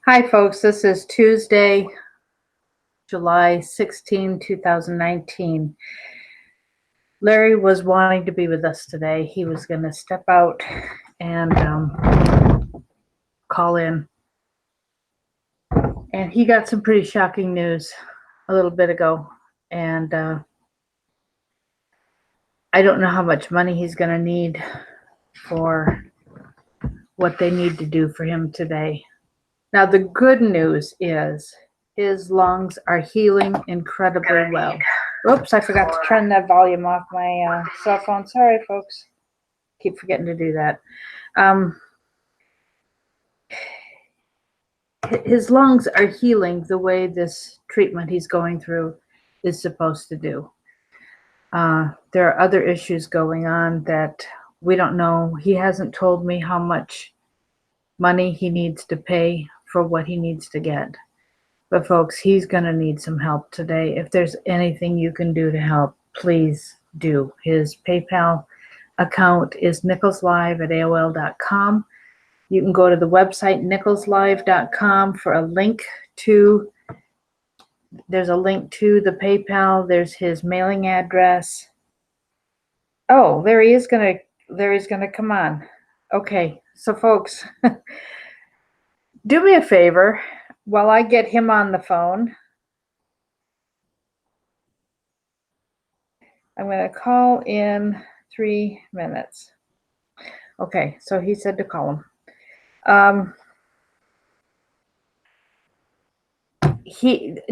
Hi, folks. This is Tuesday, July 16, 2019. Larry was wanting to be with us today. He was going to step out and call in. And he got some pretty shocking news a little bit ago. And I don't know how much money he's going to need for what they need to do for him today. Now, the good news is his lungs are healing incredibly well. Oops, I forgot to turn that volume off my cell phone. Sorry, folks. Keep forgetting to do that. His lungs are healing the way this treatment he's going through is supposed to do. There are other issues going on that we don't know. He hasn't told me how much money he needs to pay for what he needs to get. But folks, he's going to need some help today. If there's anything you can do to help, please do. His PayPal account is nicholslive@aol.com. You can go to the website nicholslive.com for a link to, there's a link to the PayPal. There's his mailing address. Oh, there he is going to come on. Okay, so folks, do me a favor while I get him on the phone. I'm going to call in 3 minutes. Okay, so he said to call him.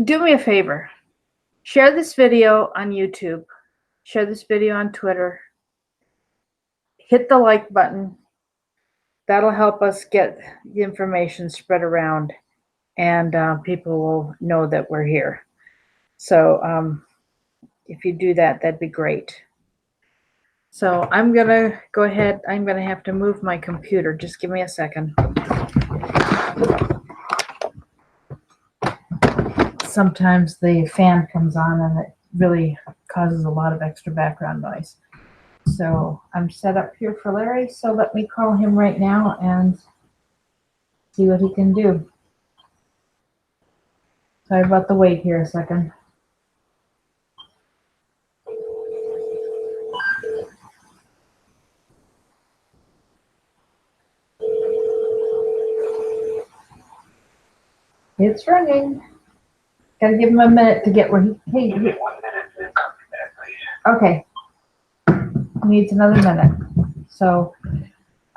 Do me a favor. Share this video on YouTube. Share this video on Twitter. Hit the like button. That'll help us get the information spread around, and people will know that we're here. So if you do that, that'd be great. So I'm going to go ahead. I'm going to have to move my computer. Just give me a second. Sometimes the fan comes on and it really causes a lot of extra background noise. So I'm set up here for Larry. So let me call him right now and see what he can do. Sorry about the wait here a second. It's ringing. Gotta give him a minute to get where he okay. Needs another minute. So,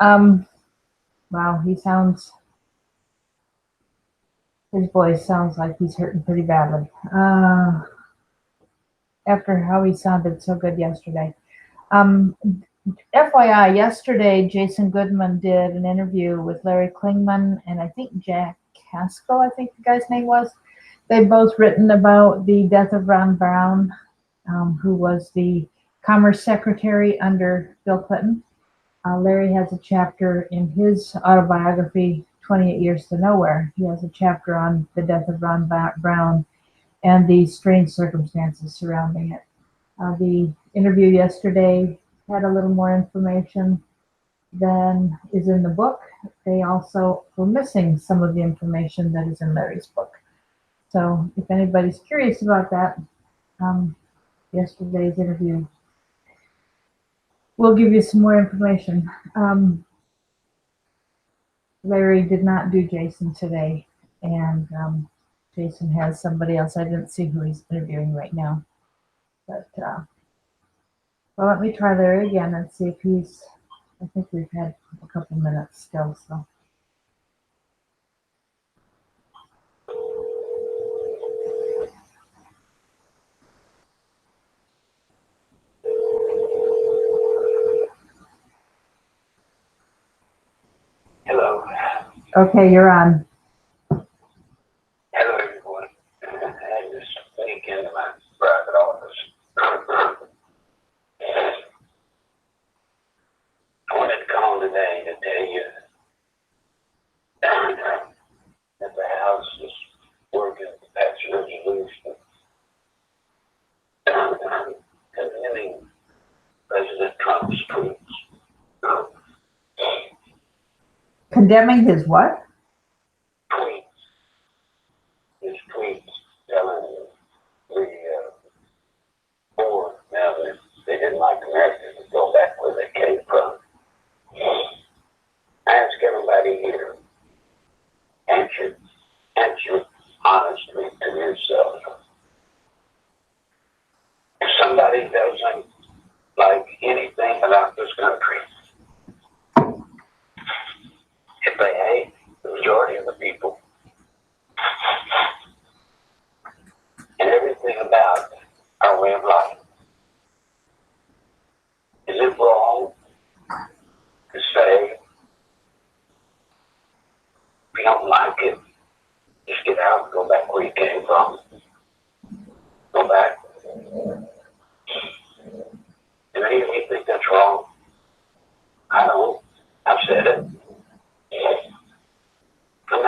wow, his voice sounds like he's hurting pretty badly. After how he sounded so good yesterday. FYI, yesterday, Jason Goodman did an interview with Larry Klingman and I think Jack Haskell, I think the guy's name was. They've both written about the death of Ron Brown, who was the Commerce Secretary under Bill Clinton. Larry has a chapter in his autobiography, 28 Years to Nowhere. He has a chapter on the death of Ron Brown and the strange circumstances surrounding it. The interview yesterday had a little more information than is in the book. They also were missing some of the information that is in Larry's book. So if anybody's curious about that, yesterday's interview will give you some more information. Larry did not do Jason today, and Jason has somebody else. I didn't see who he's interviewing right now. But, well, let me try Larry again and see if he's, I think we've had a couple minutes still, so. Hello. Okay, you're on. Hello, everyone. I just weekend in my private office. I wanted to call today to tell you that the House is working to pass a resolution condemning President Trump's tweets. Condemning his what? Tweets.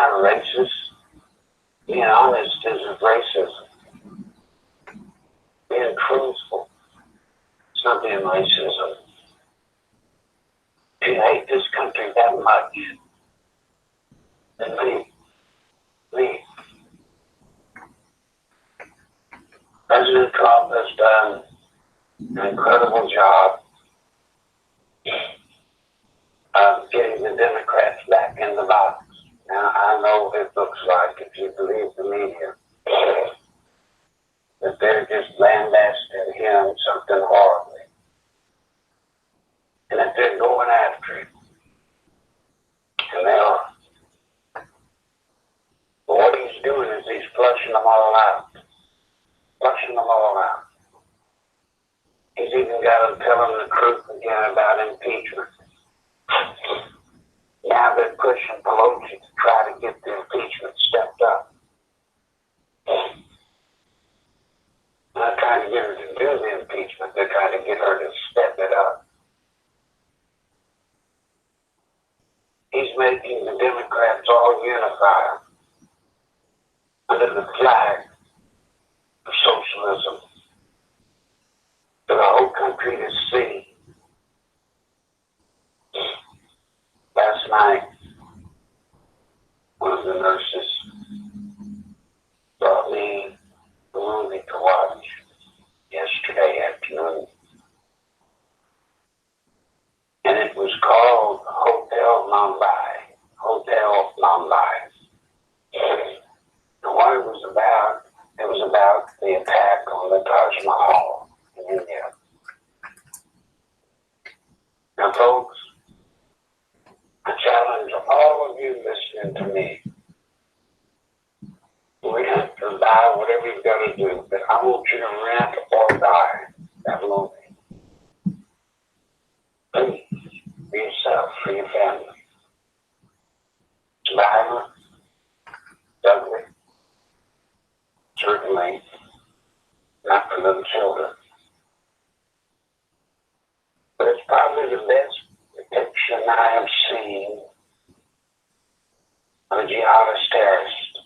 not racist. Being honest isn't racism. Being truthful, it's not being racism. If you hate this country that much, then leave. Leave. President Trump has done an incredible job of getting the Democrats back in the box. Now, I know it looks like, if you believe the media, that they're just lambasting him something horribly. And that they're going after him. And they are. But what he's doing is he's flushing them all out. Flushing them all out. He's even got to tell them the truth again about impeachment. Now they're pushing Pelosi to try to get the impeachment stepped up. They're not trying to get her to do the impeachment, they're trying to get her to step it up. He's making the Democrats all unify under the flag of socialism for the whole country to see. Last night, one of the nurses brought me a movie to watch yesterday afternoon. And it was called Hotel Mumbai. Hotel Mumbai. And what it was about the attack on the Taj Mahal in India. Now, folks, I challenge all of you listening to me. Rent or die, whatever you've got to do, but I want you to rent or die that movie. Please, for yourself, for your family. It's violent, ugly, certainly not for little children. But it's probably the best depiction I have seen of a jihadist terrorist,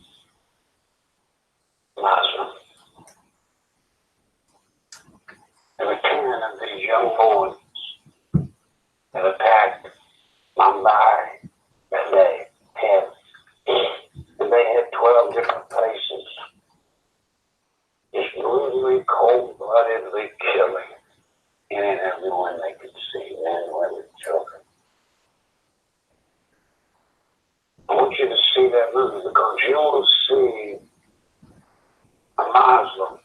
Muslim. There were 10 of these young boys that attacked Mumbai that day, 10. And they had 12 different places, just brutally, cold-bloodedly killing any and everyone they could see, men, women, children. I want you to see that movie because you will see a Muslim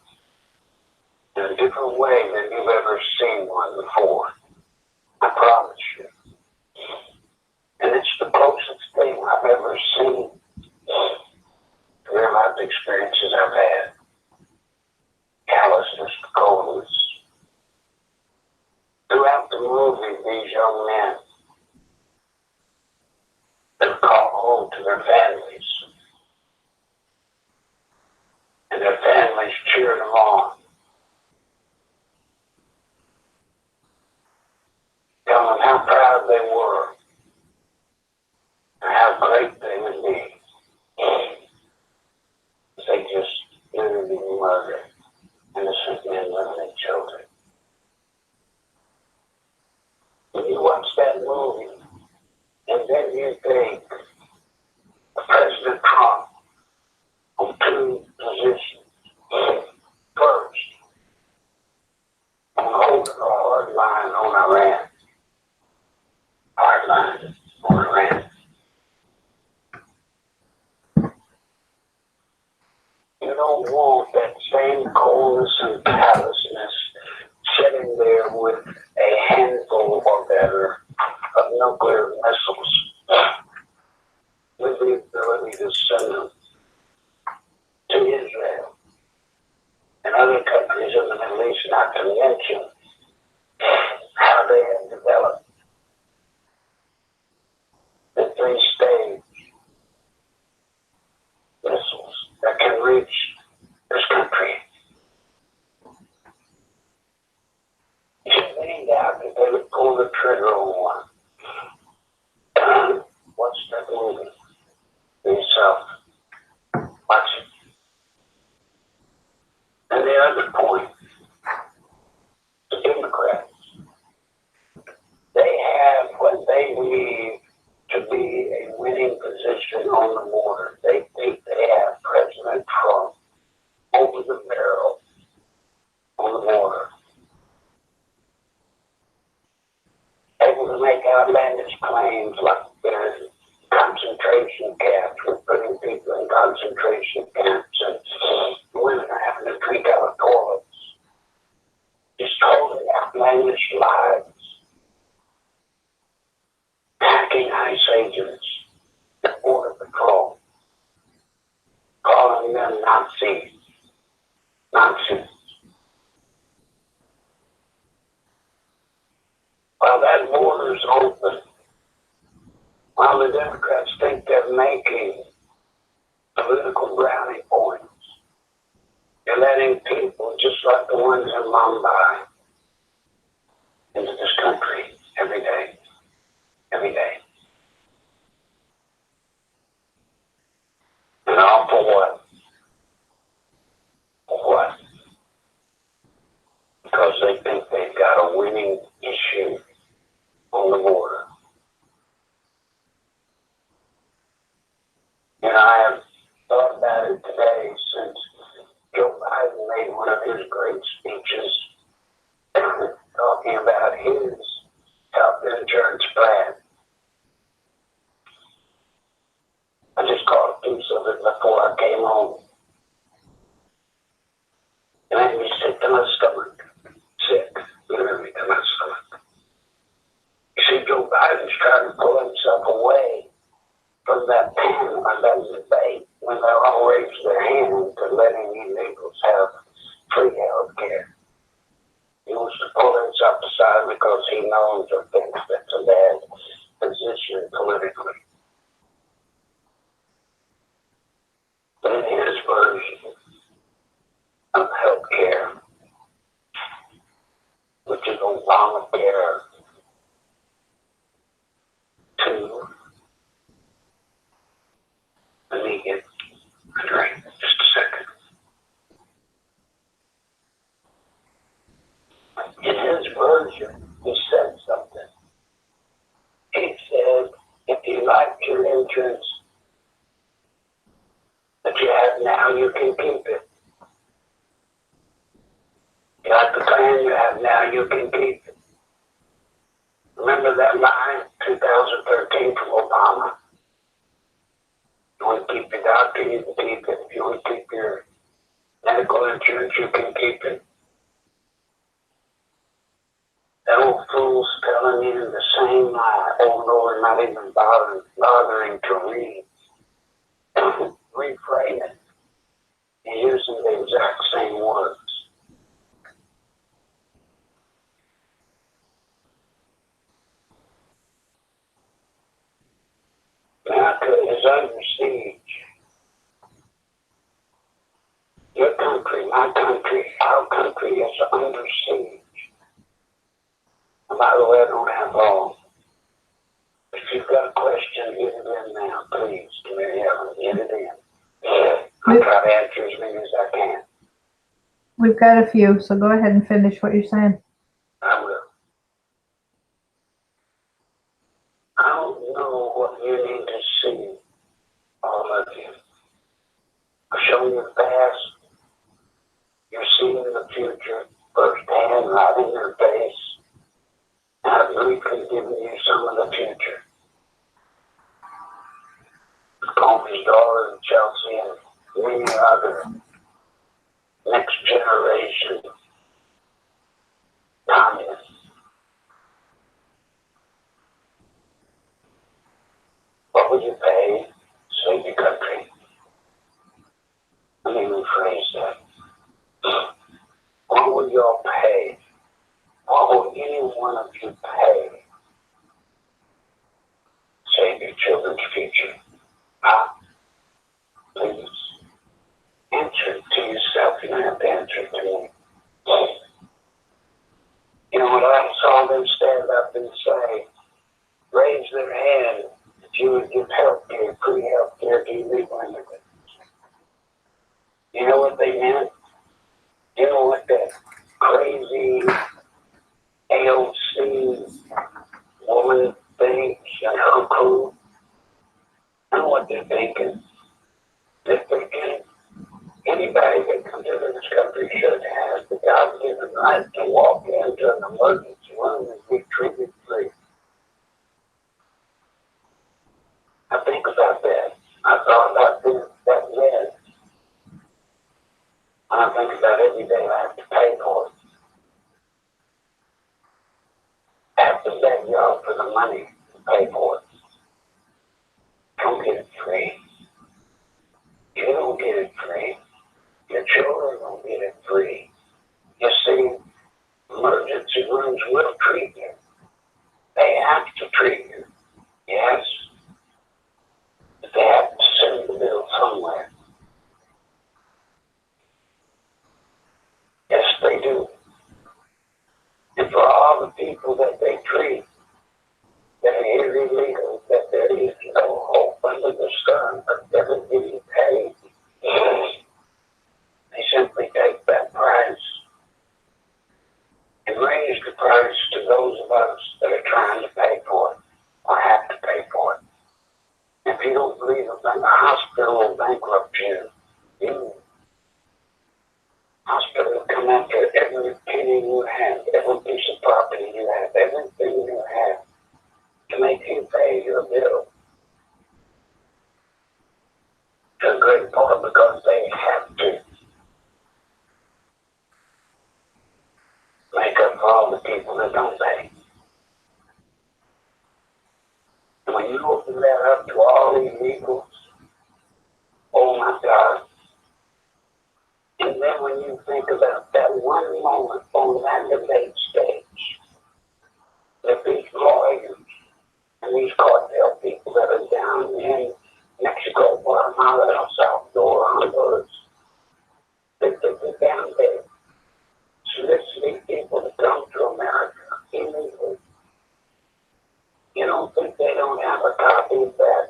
in a different way than you've ever seen one before. I promise you. And it's the closest thing I've ever seen to real life experiences I've had. Callousness, coldness. Throughout the movie, these young men that call home to their families. And their families cheered them on. Telling them how proud they were. And how great they would be. They just literally murdered innocent men, women, and children. When you watch that movie, and then you think of President Trump on two positions. First, on holding a hard line on Iran. Hard line on Iran. You don't want that same coldness and callousness sitting there with a handful or better of nuclear missiles concentration camps, and women are having to drink out of toilets. Just totally outlandish lives. Hacking ICE agents at Border Patrol. Calling them Nazis. Nazis. While that border's open, while the Democrats think they're making political brownie points, they're letting people just like the ones in Mumbai into this country every day. Every day. And all for what? For what? Because they think they've got a winning issue on the border. And I have thought about it today since Joe Biden made one of his great speeches talking about his health insurance plan. I just caught a piece of it before I came home. It made me sick to my stomach. Sick, literally to my stomach. You see, Joe Biden's trying to pull himself away from that panel or that debate when they all raised their hand to letting illegals have free health care. He wants to pull himself aside because he knows or thinks that's a bad position politically. But in his version of health care, which is Obamacare 2, let me get a drink just a second. In his version, he said something. He said, if you like your insurance that you have now, you can keep it. You like the plan you have now, you can keep it. Remember that line, 2013 from Obama? You want to keep your doctor, you can keep it. If you want to keep your medical insurance, you can keep it. That old fool's telling you the same lie over and over, not even bothering to read. Reframe it. And using the exact same words. America is under siege. Your country, my country, our country is under siege. And by the way, I don't have long. If you've got a question, get it in now, please. Give me a get it in. I'll try to answer as many as I can. We've got a few, so go ahead and finish what you're saying. I will. I don't know what you need to see, all of you. I've shown you the past. You're seeing the future firsthand, right in your face. And I've briefly given you some of the future. Comey's daughter, Chelsea, and many other next generation communists. What would you pay to save your country? Let me rephrase that. What would y'all pay? What would any one of you pay to save your children's future? Huh? Please. Answer it to yourself. You don't have to answer it to me. You know what I saw them stand up and say, raise their hand if you would give health care, free health care to illegal immigrants. You know what they meant? You know what that crazy AOC woman thinks and her crew? I know what they're thinking. They're thinking anybody that comes into this country should have the God-given right to walk into an emergency room and be treated free. I think about that. I thought about that then. think about every day I have to pay for it. I have to beg y'all for the money to pay for it. Don't get it free. You don't get it free. Your children don't get it free. You see, emergency rooms will treat you. They have to treat you. Yes. But they have to send the bill somewhere. Yes, they do. And for all the people that they treat, that are illegal, that there is no hope under the sun of ever getting paid, they simply take that price and raise the price to those of us that are trying to pay for it or have to pay for it. If you don't believe it, then the hospital will bankrupt you. The hospital will come after every penny you have, every piece of property you have, everything you have to make you pay your bill. To a great part because they have to make up for all the people that don't pay. And when you open that up to all these illegals, oh my God. And then when you think about that one moment on that debate stage, that these lawyers and these cartel people that are down in Mexico, Guatemala, El Salvador, Honduras, they're down there soliciting people to come to America illegally. You don't think they don't have a copy of that?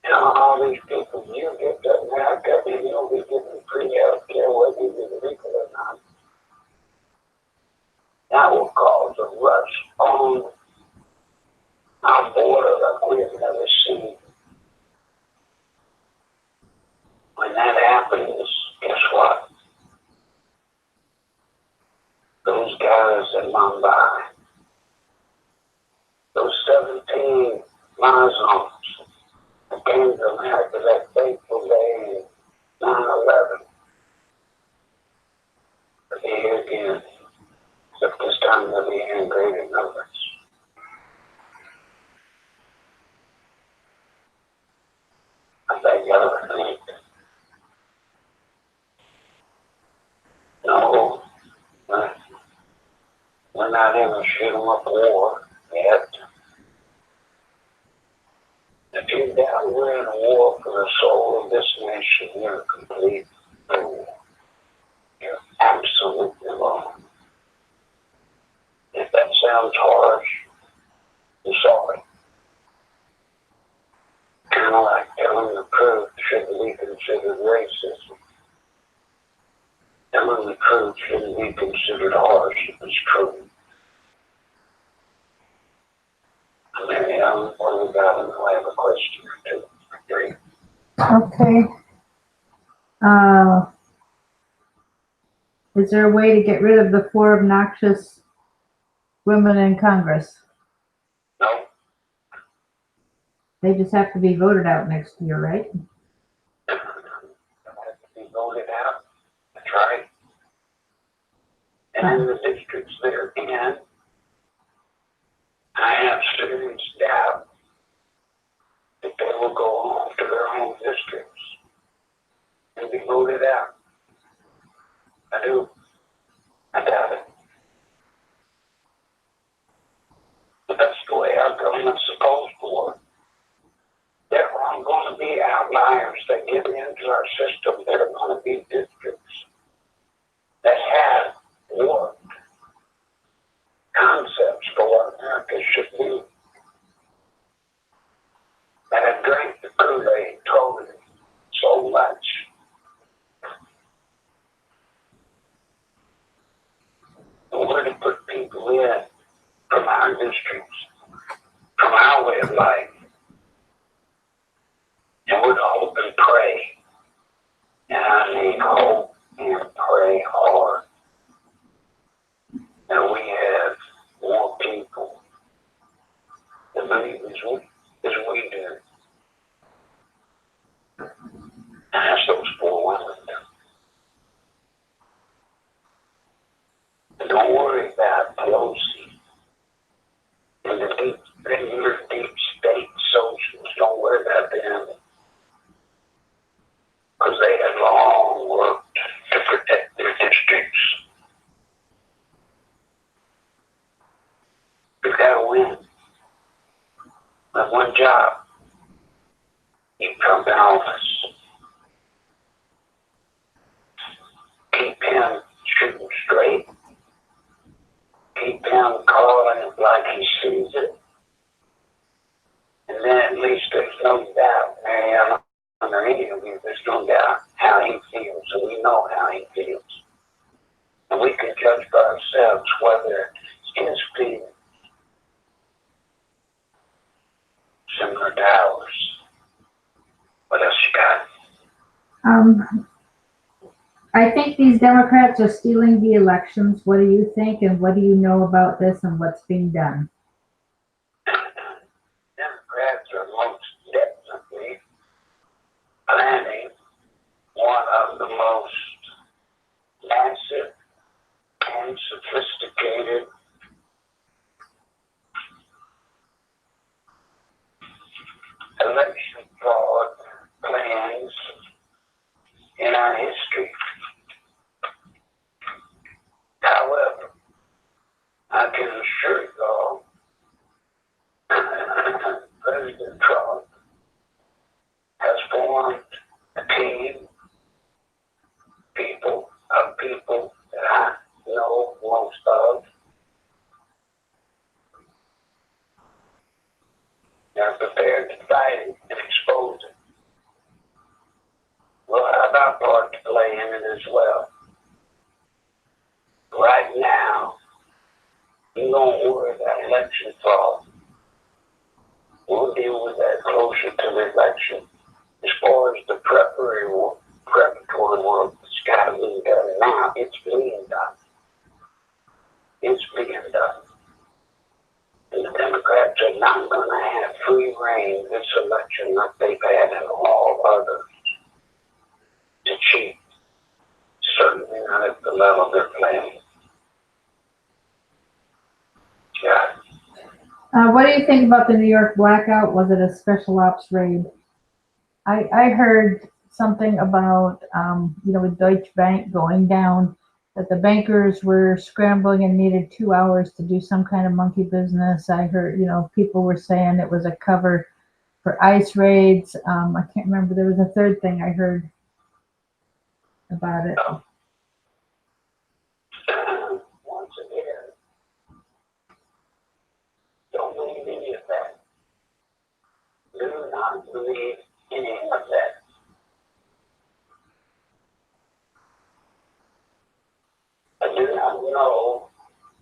And all these people, you get to America and you'll be given free health care whether you're legal or not. That will cause a rush on our border like we've never seen. When that happens, guess what? Those guys in Mumbai, those 17 Muslims that came to America that fateful day in 9/11, are here again, except this time they'll be here in greater numbers. I bet you ever think, no, we're not in a shoot-em-up war yet. If you doubt we're in a war for the soul of this nation, you're a complete fool. You're absolutely wrong. If that sounds harsh, I'm sorry. Kind of like telling the truth shouldn't be considered racism. Telling the truth shouldn't be considered harsh if it's true. Mary Ellen, what we got? And I have a question or two or three. Okay. Is there a way to get rid of the 4 obnoxious women in Congress? No? They just have to be voted out next year, right? Don't have to be voted out. That's right. And in the districts they're in, I have serious doubt that they will go home to their home districts and be voted out. I do. I doubt it. But that's the way our government's supposed to work. There are going to be outliers that get into our system. There are going to be districts that have worked concepts for what America should be. That have drank the Kool-Aid totally so much. And we're to put people in from our districts, from our way of life. And we're to hope and pray. And I mean hope and pray hard that we have more people that believe as we do. And that's those 4 women. Don't worry about Pelosi and the regular deep state socials. Don't worry about them. Because they have long worked to protect their districts. You've got to win. With one job. You come in office. Keep him shooting straight. Keep him calling it like he sees it. And then at least there's no doubt, Mariana, under any of you, there's no doubt how he feels, and we know how he feels. And we can judge for ourselves whether his feelings similar to ours. What else you got? I think these Democrats are stealing the elections. What do you think, and what do you know about this and what's being done? Democrats are most definitely planning one of the most massive and sophisticated election fraud plans in our history. However, I can assure you all, President Trump has formed a team of people that I know most of. They're prepared to fight it and expose it. We'll have our part to play in it as well. Right now, you don't worry about election fraud. We'll deal with that closer to the election. As far as the preparatory work that's got to be done now, it's being done. It's being done. And the Democrats are not going to have free reign this election like they've had in all others to cheat. Certainly not at the level they're planning. Yeah. What do you think about the New York blackout? Was it a special ops raid? I heard something about, with Deutsche Bank going down, that the bankers were scrambling and needed 2 hours to do some kind of monkey business. I heard, people were saying it was a cover for ICE raids. I can't remember. There was a third thing I heard about it. Once again, don't believe any of that. Do not believe any of that. I do not know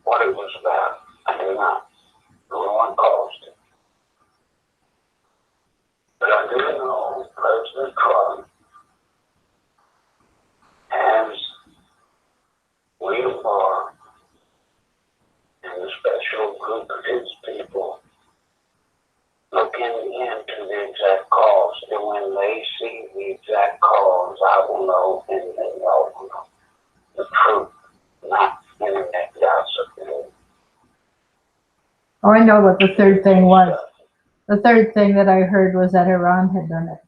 what it was about. I do not. No one caused it. But I do know President Trump has William Barr and a special group of his people looking into the exact cause. And when they see the exact cause, I will know, and they all will know the truth, not internet gossip. Oh, I know what the third thing was. The third thing that I heard was that Iran had done it.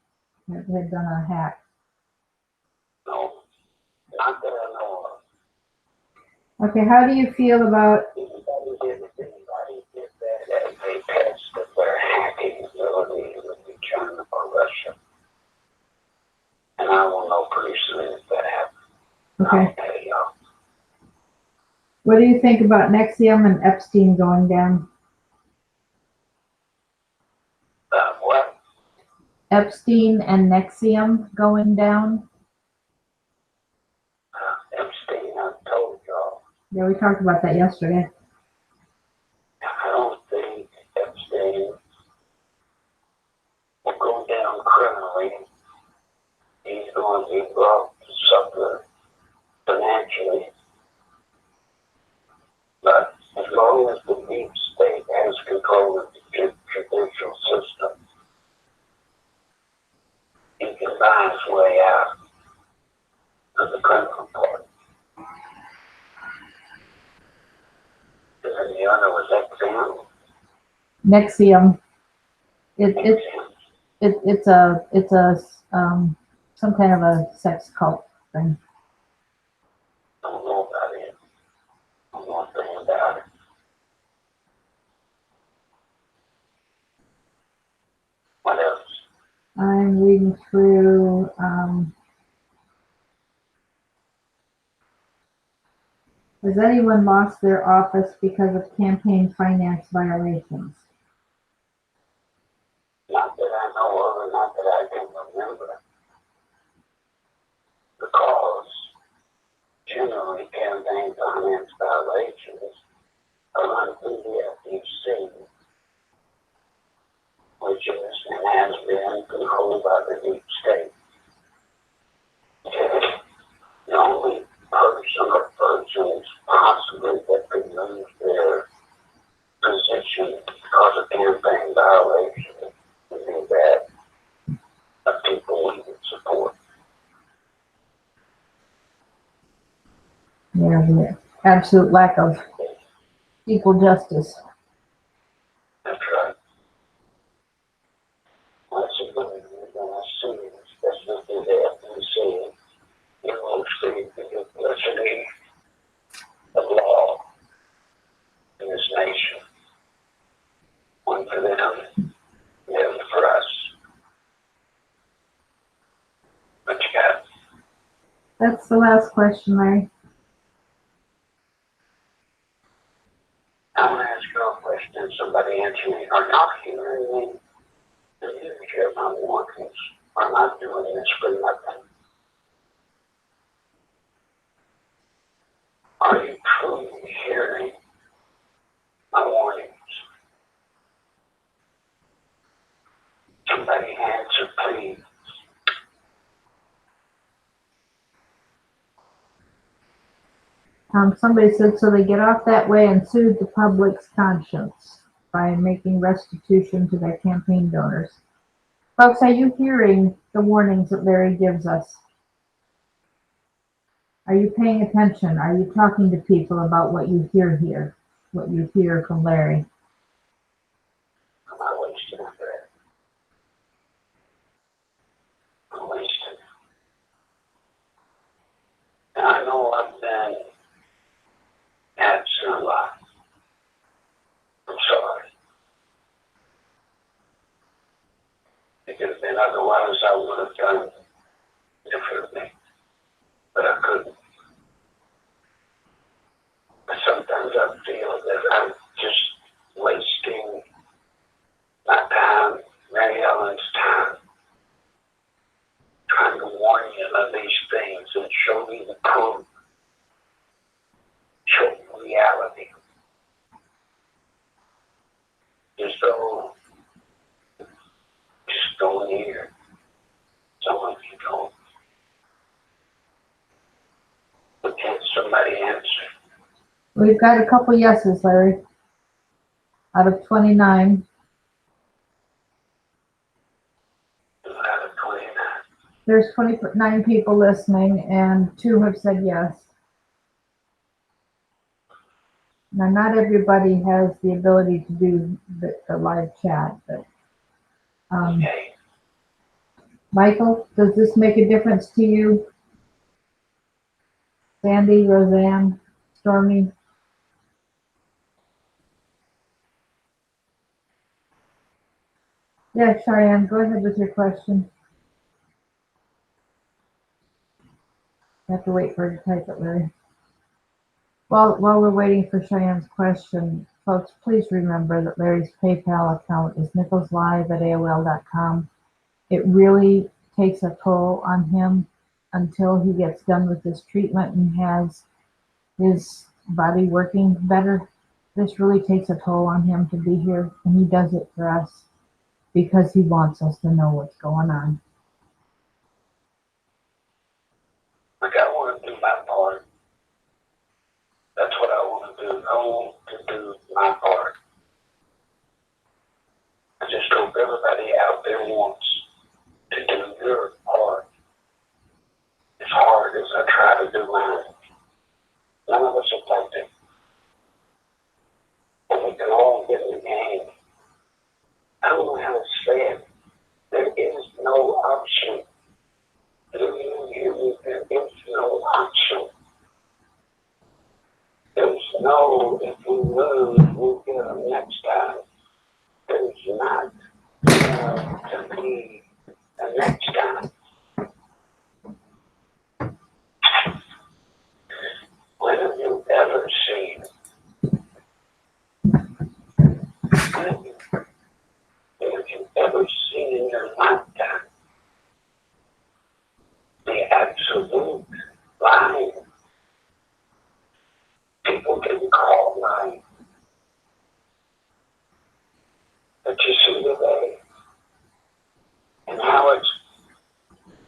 Had done a hack. No, not that I know of. Okay, how do you feel about... Anybody did that as a test of their hacking ability would be China or Russia. And I will know pretty soon if that happens. Okay. I'll tell y'all. What do you think about Nexium and Epstein going down? What? Epstein and Nexium going down? Epstein, I told y'all. Yeah, we talked about that yesterday. I don't think Epstein will go down criminally. He's going to be brought to suffer financially. But as long as the deep state has control of the judicial system, he can buy his way out of the criminal part. Nexium. It's a some kind of a sex cult thing. Don't know about it. Don't know anything about it. What else? I'm reading through. Has anyone lost their office because of campaign finance violations? Not that I know of, and not that I can remember. Because generally campaign finance violations are run through the FTC, which is and has been controlled by the deep state. The only person or persons possibly that could lose their position because of campaign violations would be that of people we would support. Yeah, the absolute lack of equal justice. That's right. That's a good thing we're going to see, especially through the FTC. You will see the duplicity of law in this nation. One for them, the other for us. What you got? That's the last question, Larry. I want to ask you a question. Somebody answer me. Are y'all hearing me? Do you hear my warnings? Or am I doing this for nothing? Are you truly hearing my warnings? Somebody answer, please. Somebody said, so they get off that way and soothe the public's conscience by making restitution to their campaign donors. Folks, are you hearing the warnings that Larry gives us? Are you paying attention? Are you talking to people about what you hear here, what you hear from Larry? Am I wasting a breath? I'm wasting. And I know I've been absent a lot. I'm sorry. It could have been otherwise. I would have done differently, but I couldn't. But sometimes I feel that I'm just wasting my time, Mary Ellen's time, trying to warn you of these things and show you the proof, show you reality. Just don't hear. Some of you don't. But can somebody answer? We've got a couple yeses, Larry, out of 29. Out of 29. There's 29 people listening, and 2 have said yes. Now, not everybody has the ability to do the live chat, but Okay. Michael, does this make a difference to you? Sandy, Roseanne, Stormy? Yeah, Cheyenne, go ahead with your question. I have to wait for her to type it, Larry. While we're waiting for Cheyenne's question, folks, please remember that Larry's PayPal account is nicholslive@aol.com. It really takes a toll on him until he gets done with this treatment and has his body working better. This really takes a toll on him to be here, and he does it for us because he wants us to know what's going on. Like, I want to do my part. That's what I want to do. I want to do my part. I just hope everybody out there wants to do their part as hard as I try to do mine. None of us are perfect. But we can all get in the game to be the next time. When have you ever seen? Have you ever seen in your lifetime the absolute lying people can call lying? But you see today, and how it's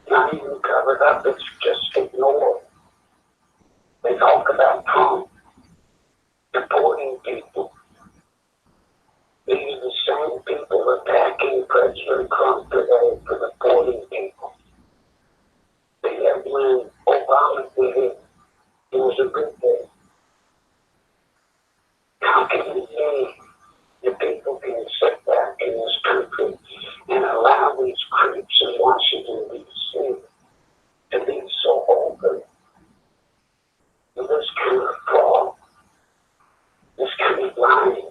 not even covered up, it's just ignored. They talk about Trump deporting people. These are the same people attacking President Trump today for deporting people. They have when Obama did it, it was a good thing. How can it be that people can sit back in this country and allow these creeps in Washington, D.C. to be so open with this kind of fraud, this kind of lying?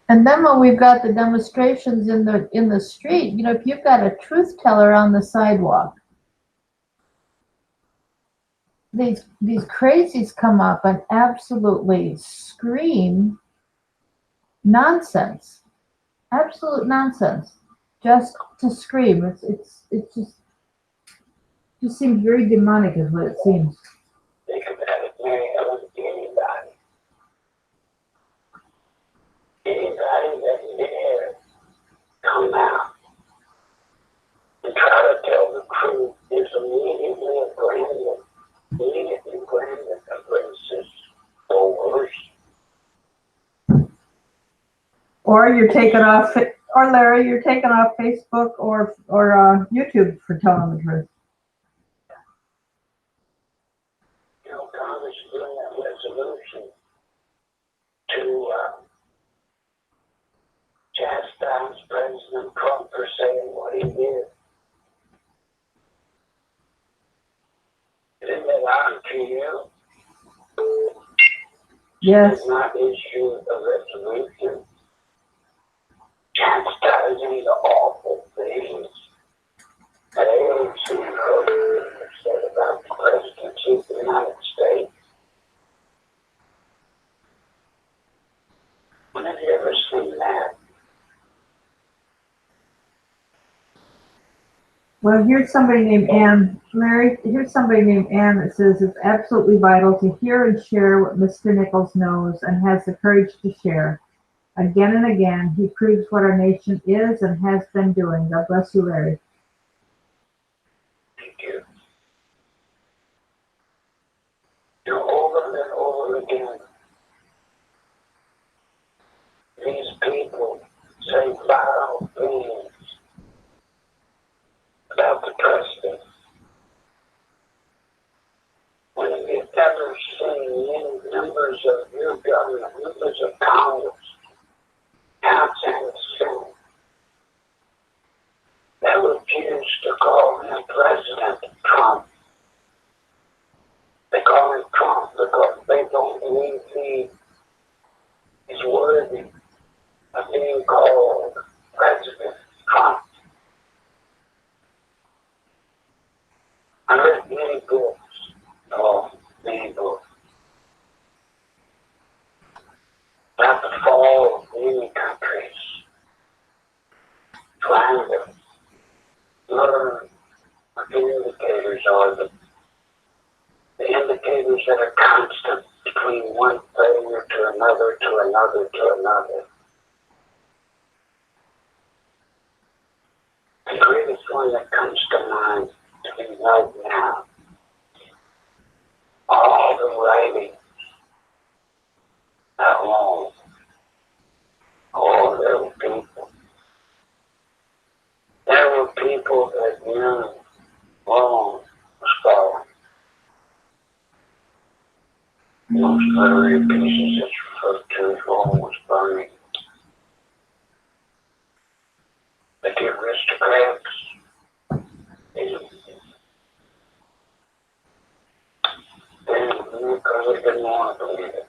And then when we've got the demonstrations in the street, you know, if you've got a truth teller on the sidewalk, these crazies come up and absolutely scream nonsense, absolute nonsense, just to scream. It's just seems very demonic, is what it seems. Think about it, Mary Ellen, anybody that dare come out and try to tell the truth is immediately branded as racist or worse. Or you're taken off, or Larry, you're taken off Facebook or YouTube for telling the truth. You know, Congress is doing that resolution to chastise President Trump for saying what he did. Isn't that odd to you? Yes. Did not issue a resolution chastising the awful things that ANC said about the presidency of the United States. When have you ever seen that? Well, here's somebody named Ann. Larry, here's somebody named Ann that says it's absolutely vital to hear and share what Mr. Nichols knows and has the courage to share. Again and again, he proves what our nation is and has been doing. God bless you, Larry. Thank you. You know, over and over again, these people say vile things about the president. When have you ever seen any members of your government, members of Congress, House and Senate, that refuse to call him President Trump? They call him Trump because they don't believe he is worthy of being called President Trump. I read many books, many books, about the fall of many countries, trying to learn what the indicators are, the indicators that are constant between one failure to another, to another, to another. The greatest one that comes to mind to me right now, all the writings at home, all there were people. There were people that knew Rome was falling. Most literary pieces that's referred to as Rome was burning. But the aristocrats, because they didn't want to believe it.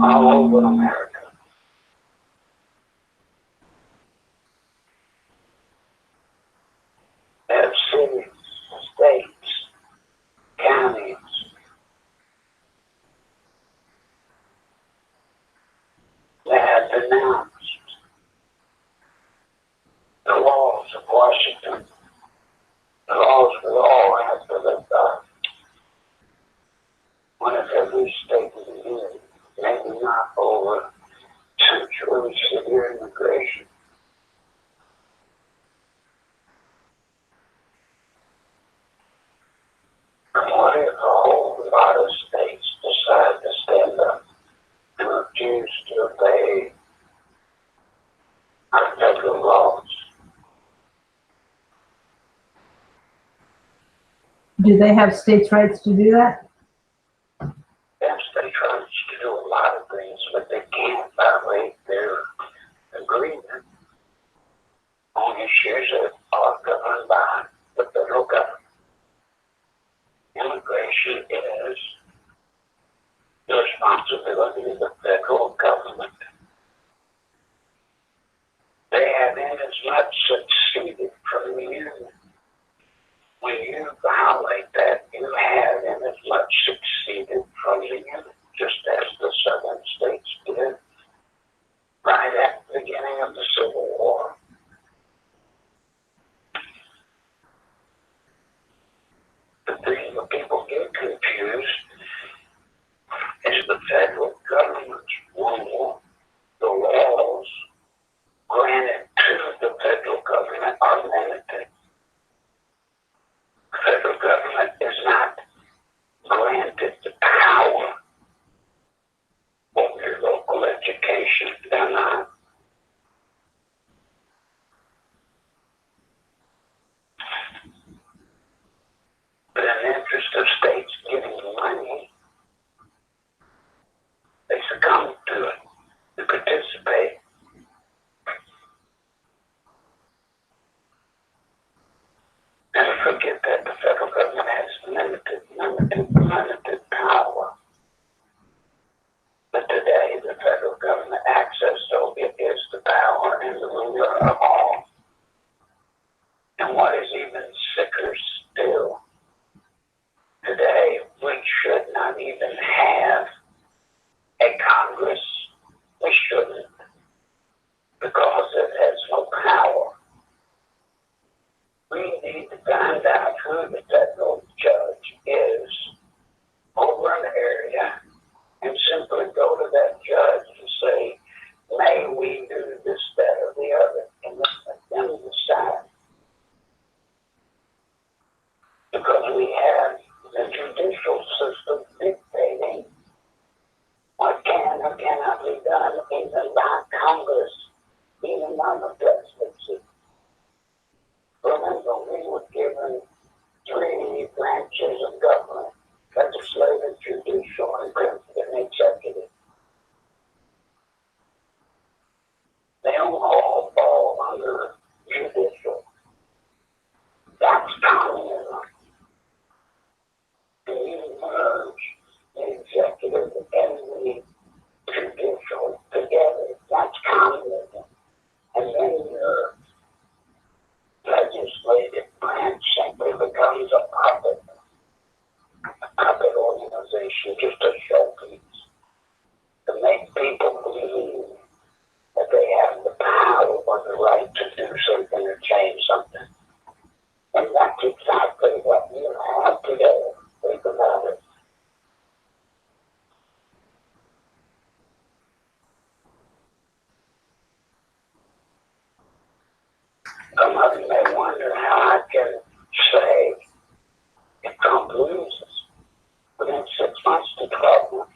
all over America. They have cities, states, counties. They have denounced the laws of Washington, the laws we all have to live by. One of every state in the union, maybe not over centuries severe immigration. And what if a whole lot of states decide to stand up and refuse to obey our federal laws? Do they have states' rights to do that? They have state rights to do a lot of things, but they can't violate their agreement on issues that are governed by the federal government. Immigration is the responsibility of the federal government. They have in as much succeeded from the union. When you violate that, you have in as much succeeded from the union, just as the southern states did right at the beginning of the Civil War. The thing that people get confused is the federal government's rule, the laws granted to the federal government are limited. The federal government is not granted the power over your local education. They're not. But in the interest of states getting money, they succumb to it, to participate. Never forget that the federal government has limited power. But today, the federal government access to it is the power and the ruler of all. And what is even sicker still, today we should not even have a Congress. We shouldn't, because it has no power. We need to find out who the federal judge is over an area and simply go to that judge and say, may we do this, that, or the other, and let them decide. Because we have the judicial system dictating what can or cannot be done, even by Congress, even by the presidency. Remember, we were given 3 branches of government: legislative, judicial, and executive. They don't all fall under judicial. That's communism. And you merge the executive and the judicial together. That's communism. And then your legislative branch simply becomes a puppet organization, just a showpiece, to make people believe that they have the power or the right to do something or change something. And that's exactly what you have today. Think about it. Somebody may wonder how I can say if Trump loses within 6 months to 12 months,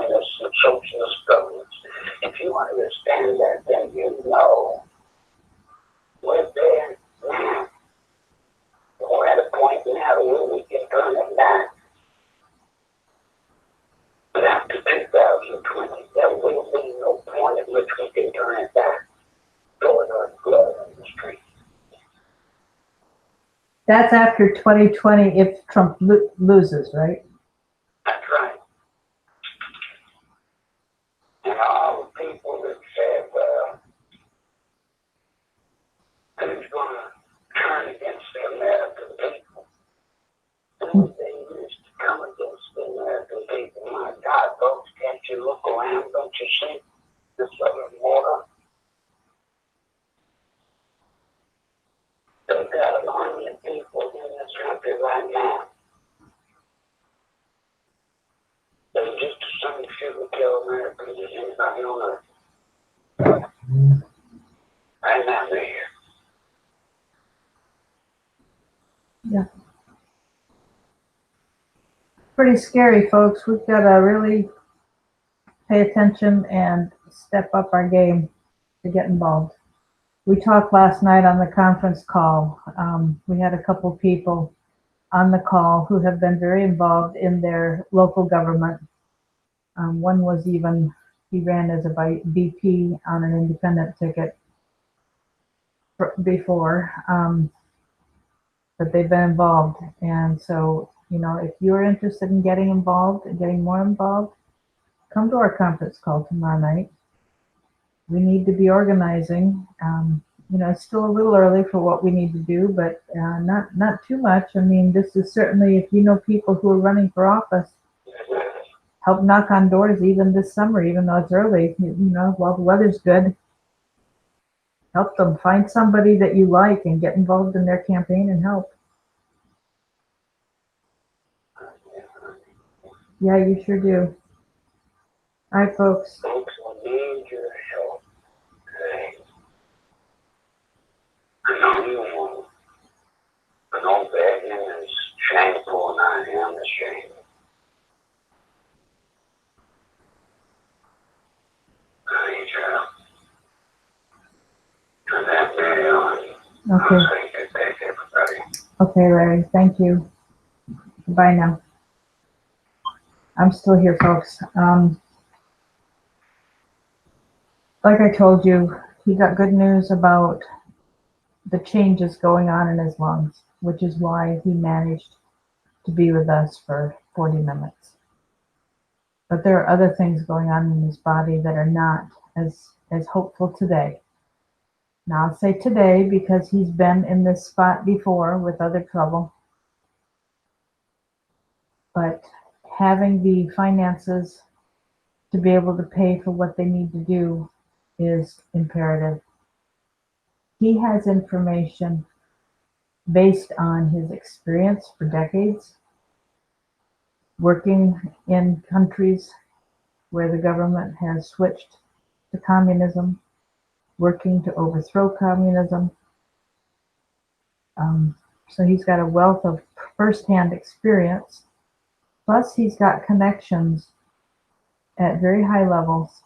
communists and socialist governments. If you understand that, then you know we're there now. We're at a point now where we can turn it back. But after 2020, there will be no point at which we can turn it back. There are blood on the street. That's after 2020 if Trump loses, right? That's right. And all the people that said, well, that he's going to turn against the American people. And they used to come against the American people. My God, folks, can't you look around? Don't you see the Southern border? They've got an army of people in this country right now. They're just as soon as would kill Americans as anybody on earth. Right now they're here. Yeah. Pretty scary, folks. We've got to really pay attention and step up our game to get involved. We talked last night on the conference call. We had a couple people on the call who have been very involved in their local government. One was even, he ran as a VP on an independent ticket before, but they've been involved. And so, you know, if you're interested in getting involved and getting more involved, come to our conference call tomorrow night. We need to be organizing. You know, it's still a little early for what we need to do, but not too much. I mean, this is certainly, if you know people who are running for office, help knock on doors even this summer, even though it's early, you know, while the weather's good. Help them. Find somebody that you like and get involved in their campaign and help. Yeah, you sure do. All right, folks. Folks will need your help. Okay. I know you won't. I know begging is shameful and I am ashamed. I need your help. Turn that video on. Okay. I'll say good day to everybody. Okay, Larry. Thank you. Bye now. I'm still here, folks. Like I told you, he got good news about the changes going on in his lungs, which is why he managed to be with us for 40 minutes. But there are other things going on in his body that are not as hopeful today. Now I'll say today because he's been in this spot before with other trouble. But having the finances to be able to pay for what they need to do is imperative. He has information based on his experience for decades, working in countries where the government has switched to communism, working to overthrow communism. So he's got a wealth of firsthand experience, plus he's got connections at very high levels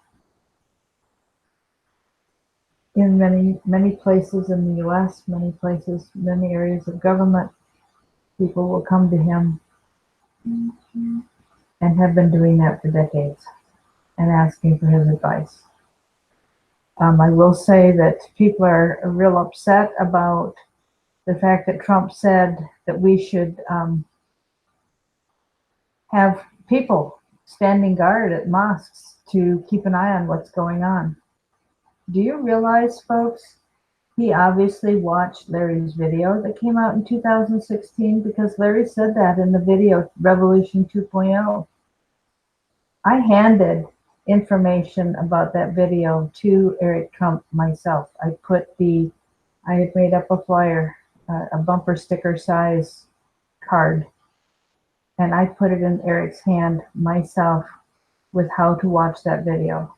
in many places in the US, many places, many areas of government. People will come to him and have been doing that for decades and asking for his advice. I will say that people are real upset about the fact that Trump said that we should have people standing guard at mosques to keep an eye on what's going on. Do you realize, folks, he obviously watched Larry's video that came out in 2016 because Larry said that in the video Revolution 2.0. I handed information about that video to Eric Trump myself. I had made up a flyer, a bumper sticker size card, and I put it in Eric's hand myself with how to watch that video.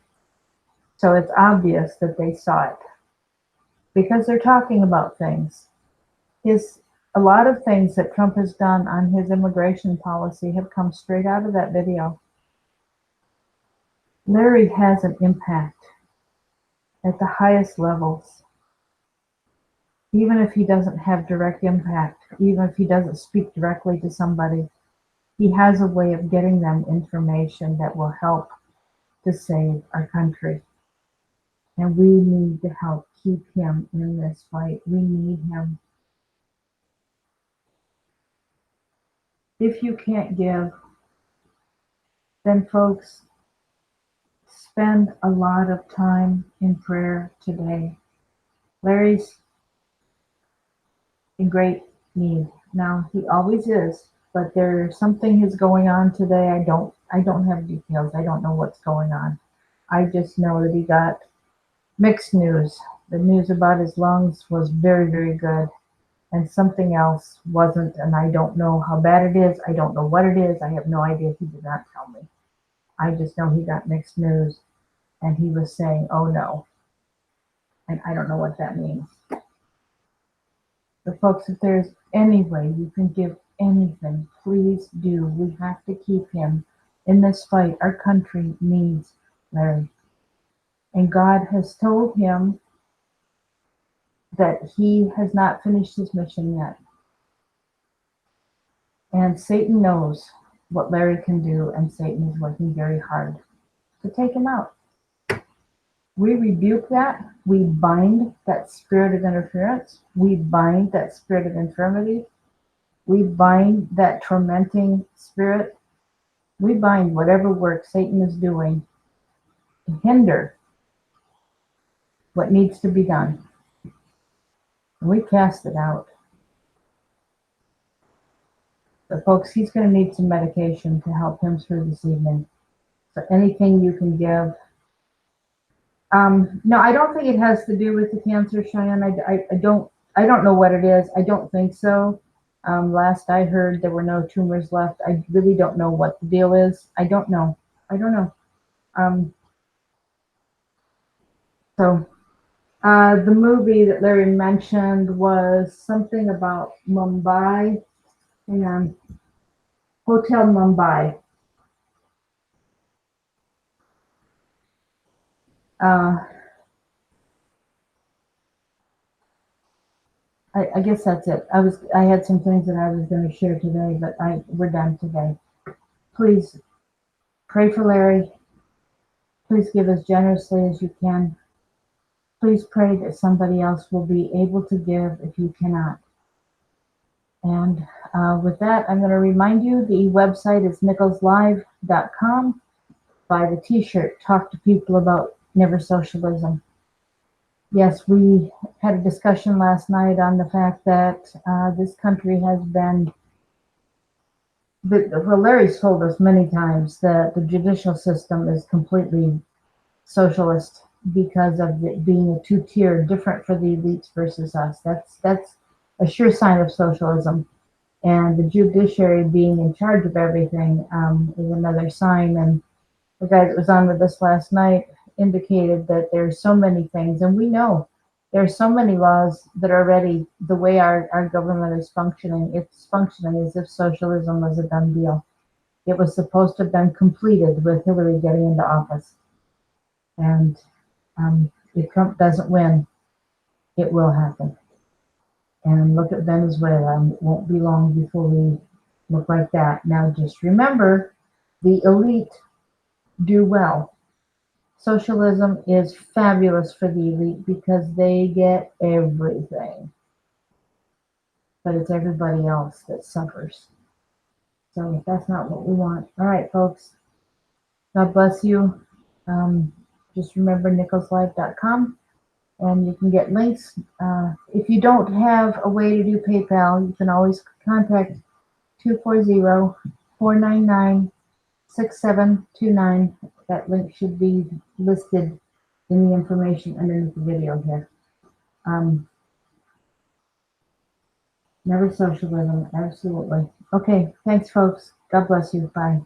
So it's obvious that they saw it because they're talking about things. A lot of things that Trump has done on his immigration policy have come straight out of that video. Larry has an impact at the highest levels. Even if he doesn't have direct impact, even if he doesn't speak directly to somebody, he has a way of getting them information that will help to save our country. And we need to help keep him in this fight. We need him. If you can't give, then folks, spend a lot of time in prayer today. Larry's in great need. Now, he always is, but there's something is going on today. I don't have details. I don't know what's going on. I just know that he got mixed news. The news about his lungs was very, very good, and something else wasn't, and I don't know how bad it is. I don't know what it is. I have no idea. He did not tell me. I just know he got mixed news, and he was saying, "Oh no," and I don't know what that means. But folks, if there's any way you can give anything, please do. We have to keep him in this fight. Our country needs Larry. And God has told him that he has not finished his mission yet. And Satan knows what Larry can do, and Satan is working very hard to take him out. We rebuke that. We bind that spirit of interference. We bind that spirit of infirmity. We bind that tormenting spirit. We bind whatever work Satan is doing to hinder what needs to be done. And we cast it out. But folks, he's going to need some medication to help him through this evening. So anything you can give. No, I don't think it has to do with the cancer, Cheyenne. I don't know what it is. I don't think so. Last I heard, there were no tumors left. I really don't know what the deal is. I don't know. So the movie that Larry mentioned was something about Mumbai. Hang on. Hotel Mumbai. I guess that's it. I had some things that I was going to share today, but we're done today. Please pray for Larry. Please give as generously as you can. Please pray that somebody else will be able to give if you cannot. And with that, I'm going to remind you the website is nicholslive.com. Buy the t-shirt, talk to people about Never Socialism. Yes, we had a discussion last night on the fact that this country has been, well, Larry's told us many times that the judicial system is completely socialist because of it being a two-tier, different for the elites versus us. That's a sure sign of socialism. And the judiciary being in charge of everything is another sign. And the guy that was on with us last night indicated that there's so many things, and we know there's so many laws that are already, the way our government is functioning, it's functioning as if socialism was a done deal. It was supposed to have been completed with Hillary getting into office. And if Trump doesn't win, it will happen. And look at Venezuela. It won't be long before we look like that. Now just remember, the elite do well. Socialism is fabulous for the elite because they get everything. But it's everybody else that suffers. So that's not what we want. All right, folks. God bless you. Just remember nicholslive.com, and you can get links. If you don't have a way to do PayPal, you can always contact 240-499-6729. That link should be listed in the information underneath the video here. Never Socialism, absolutely. Okay, thanks, folks. God bless you. Bye.